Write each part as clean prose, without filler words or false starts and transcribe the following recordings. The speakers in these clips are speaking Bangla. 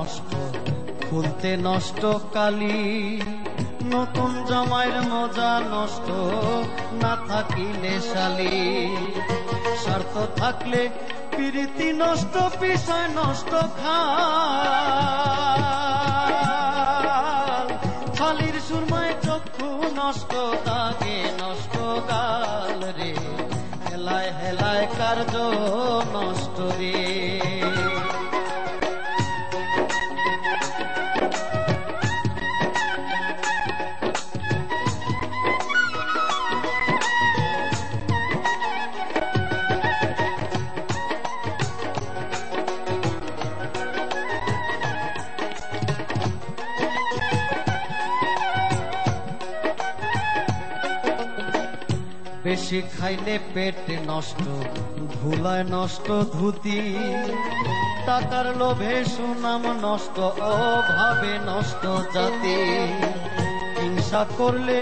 নষ্ট, খুলতে নষ্ট কালি, নতুন জামাইয়ের মজা নষ্ট, না থাকিলে শালি। স্বার্থ থাকলে প্রীতি নষ্ট, বিষয় নষ্ট খাল। ছালির সুরমায় চক্ষু নষ্ট, দাগে নষ্ট গাল রে, হেলায় হেলায় কার্য নষ্ট রে। বেশি খাইলে পেট নষ্ট, ধুলায় নষ্ট ধুতি, টাকার লোভে সুনাম নষ্ট, অভাবে নষ্ট জাতি। হিংসা করলে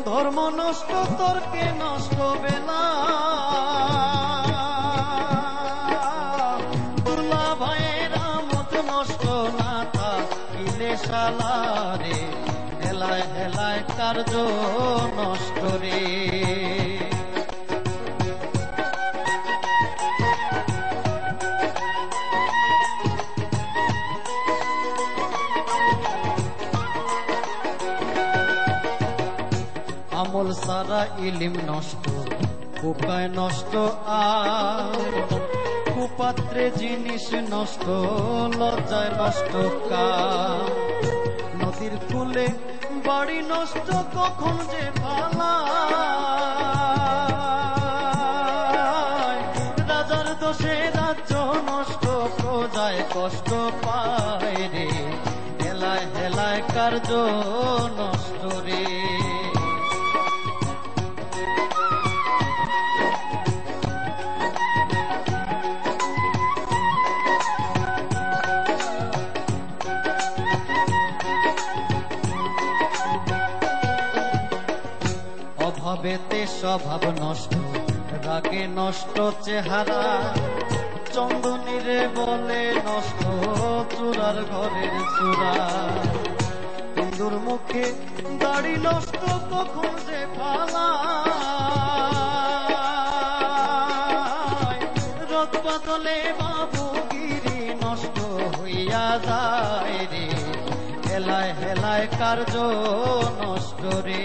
ধর্ম নষ্ট, তর্কে নষ্ট বেলা। দুলা ভাইয়ের আমোদ নষ্ট, না থাকিলে শালা রে, হেলায় হেলায় কার্য নষ্ট রে। আমল সারা ইলিম নষ্ট, কুপায় নষ্ট আর কুপাত্রে জিনিস নষ্ট, লজ্জায় নষ্ট কার। নদীর কূলে বাড়ি নষ্ট, কখন যে পালায়। রাজার দোষে রাজ্য নষ্ট, প্রজায় কষ্ট পায় রে, হেলায় হেলায় কার্য নষ্ট রে। অভাবেতে স্বভাব নষ্ট, রাগে নষ্ট চেহারা। চন্দনীরে বলে নষ্ট, চূড়ার ঘরের চূড়া। হিন্দুর মুখে দাড়ি নষ্ট, কখন যে পালায়। রথ বদলে বাবুগিরি নষ্ট হইয়া যায় রে, হেলায় হেলায় কার্য নষ্ট রে।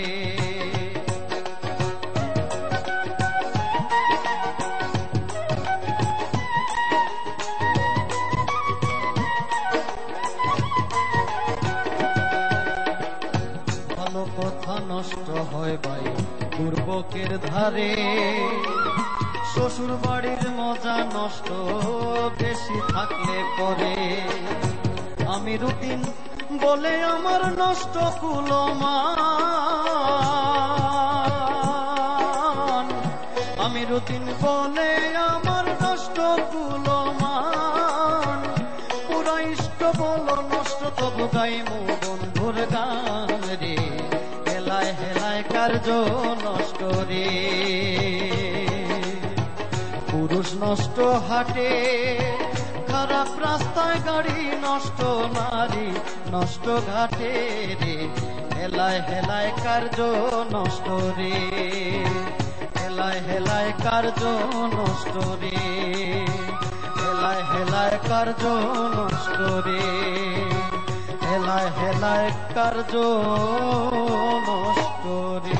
কথা নষ্ট হয় ভাই দুর্ভোগের ধারে, শ্বশুর বাড়ির মজা নষ্ট, বেশি থাকলে পরে। আমি রুটিন বলে আমার নষ্ট কুলমান, আমি রুটিন বলে আমার নষ্ট কুলমান। পুরা ইষ্ট বলো নষ্ট, তবু গাইমু বন্ধুর গান রে, হেলায় হেলায় কার্য নষ্ট রে। পুরুষ নষ্ট হাটে, খারাপ রাস্তায় গাড়ি নষ্ট, নারী নষ্ট ঘাটে রে, হেলায় হেলায় কার্য নষ্ট রে, হেলায় হেলায় কার্য নষ্ট রে, হেলায় হেলায় কার্য নষ্ট রে, হেলায় হেলায় কার্য নষ্ট রে।